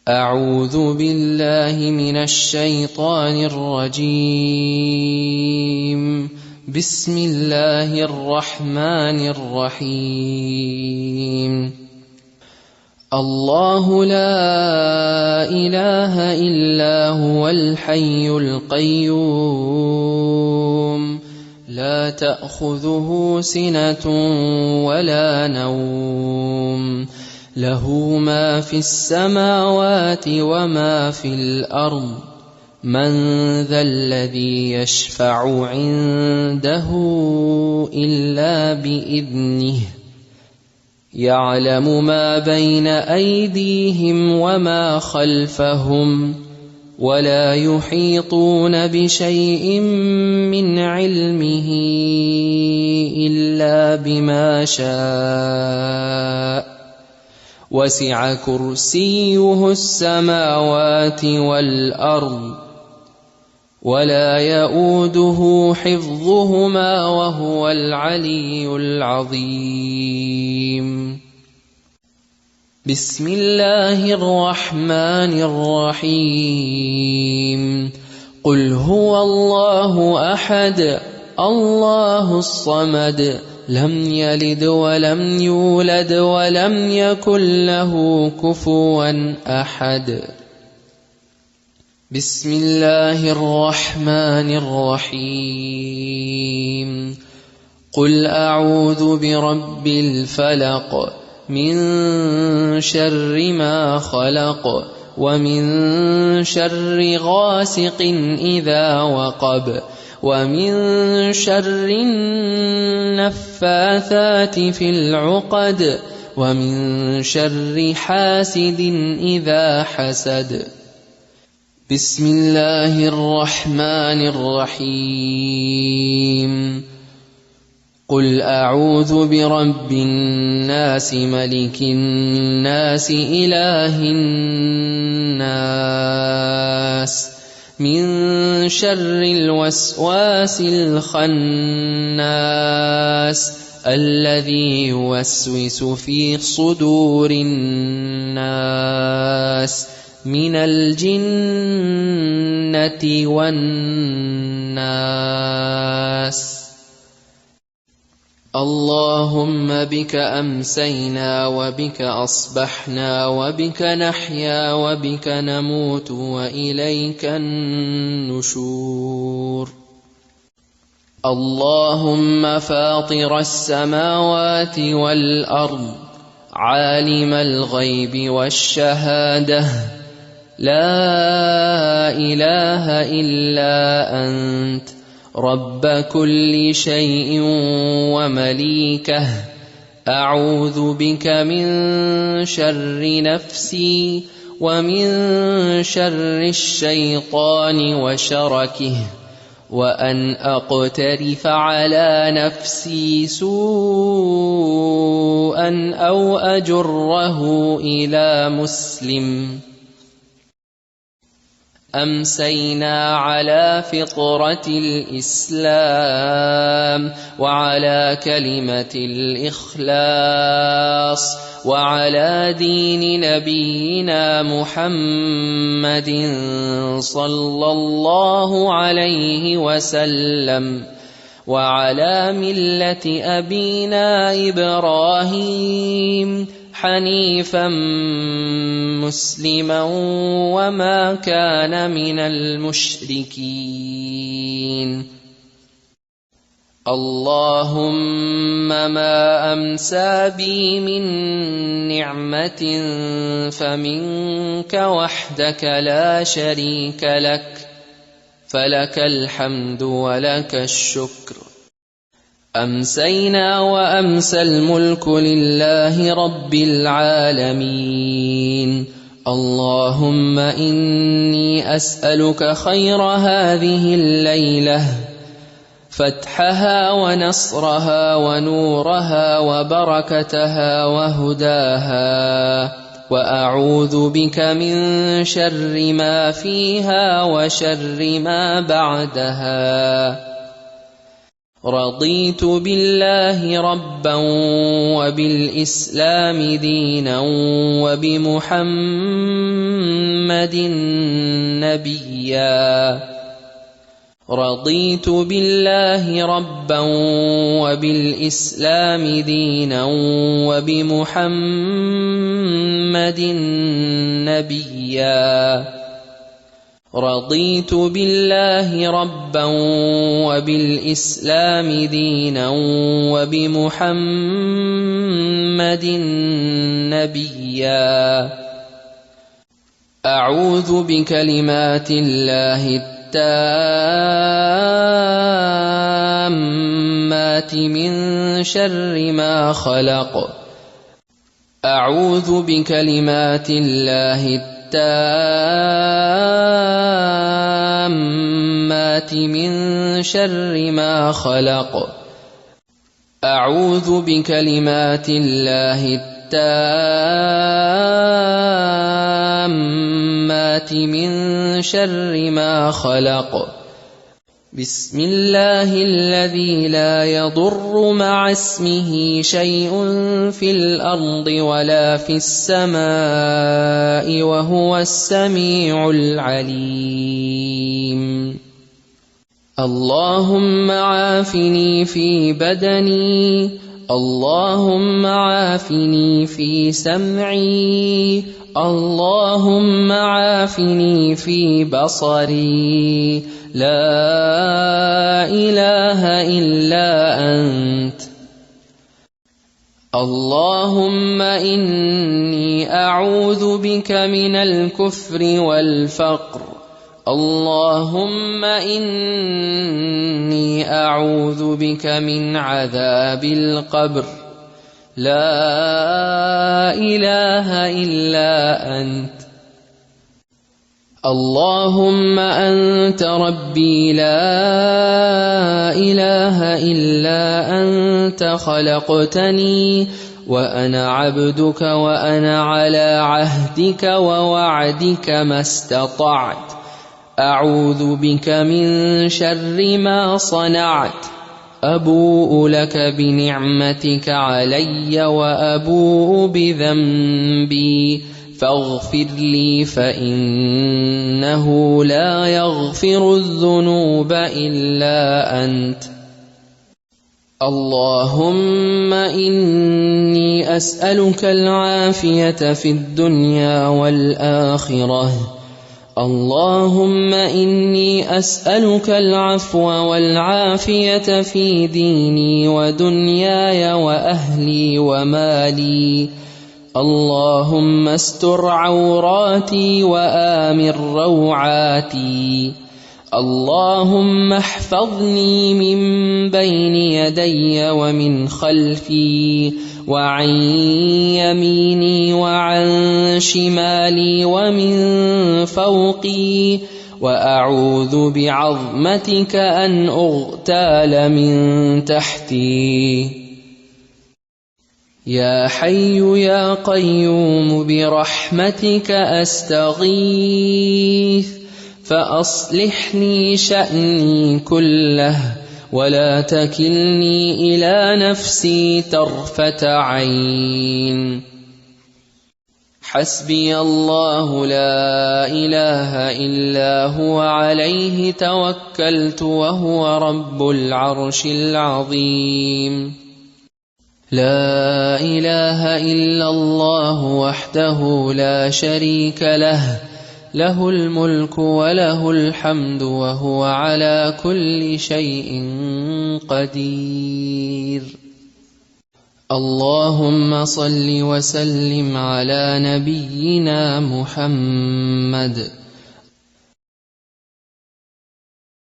أعوذ بالله من الشيطان الرجيم. بسم الله الرحمن الرحيم. الله لا إله إلا هو الحي القيوم لا تأخذه سنة ولا نوم له ما في السماوات وما في الأرض من ذا الذي يشفع عنده إلا بإذنه يعلم ما بين أيديهم وما خلفهم ولا يحيطون بشيء من علمه إلا بما شاء وسع كرسيه السماوات والأرض ولا يؤوده حفظهما وهو العلي العظيم. بسم الله الرحمن الرحيم. قل هو الله أحد الله الصمد لم يلد ولم يولد ولم يكن له كفوا أحد. بسم الله الرحمن الرحيم. قل أعوذ برب الفلق من شر ما خلق ومن شر غاسق إذا وقب ومن شر النفاثات في العقد ومن شر حاسد إذا حسد. بسم الله الرحمن الرحيم. قل أعوذ برب الناس ملك الناس إله الناس من شر الوسواس الخناس الذي يوسوس في صدور الناس من الجنة والناس. اللهم بك أمسينا وبك أصبحنا وبك نحيا وبك نموت وإليك النشور. اللهم فاطر السماوات والأرض عالم الغيب والشهادة لا إله إلا أنت رب كل شيء ومليكه أعوذ بك من شر نفسي ومن شر الشيطان وشركه وأن أقترف على نفسي سوءا أو أجره إلى مسلم. أمسينا على فطرة الإسلام وعلى كلمة الإخلاص وعلى دين نبينا محمد صلى الله عليه وسلم وعلى ملة أبينا إبراهيم حنيفا مسلما وما كان من المشركين. اللهم ما أمسى بي من نعمة فمنك وحدك لا شريك لك فلك الحمد ولك الشكر. أمسينا وأمسى الملك لله رب العالمين. اللهم إني أسألك خير هذه الليلة فتحها ونصرها ونورها وبركتها وهداها وأعوذ بك من شر ما فيها وشر ما بعدها رضيت بالله ربا وبالإسلام دينا وبمحمد نبيا رضيت بالله ربا وبالإسلام دينا وبمحمد نبيا رضيت بالله ربا وبالإسلام دينا وبمحمد نبيا أعوذ بكلمات الله التامات من شر ما خلق أعوذ بكلمات الله التامات من شر ما خلق أعوذ بكلمات الله التامات من شر ما خلق بسم الله الذي لا يضر مع اسمه شيء في الأرض ولا في السماء وهو السميع العليم اللهم عافني في بدني اللهم عافني في سمعي اللهم عافني في بصري لا إله إلا أنت اللهم إني أعوذ بك من الكفر والفقر اللهم إني أعوذ بك من عذاب القبر لا إله إلا أنت اللهم أنت ربي لا إله إلا أنت خلقتني وأنا عبدك وأنا على عهدك ووعدك ما استطعت أعوذ بك من شر ما صنعت أبوء لك بنعمتك علي وأبوء بذنبي فاغفر لي فإنه لا يغفر الذنوب إلا أنت اللهم إني أسألك العافية في الدنيا والآخرة اللهم إني أسألك العفو والعافية في ديني ودنياي وأهلي ومالي اللهم استر عوراتي وآمن روعاتي اللهم احفظني من بين يدي ومن خلفي وعن يميني وعن شمالي ومن فوقي وأعوذ بعظمتك أن أغتال من تحتي يا حي يا قيوم برحمتك أستغيث فأصلحني شأني كله ولا تكلني إلى نفسي طرفة عين حسبي الله لا إله إلا هو عليه توكلت وهو رب العرش العظيم لا إله إلا الله وحده لا شريك له له الملك وله الحمد وهو على كل شيء قدير اللهم صل وسلم على نبينا محمد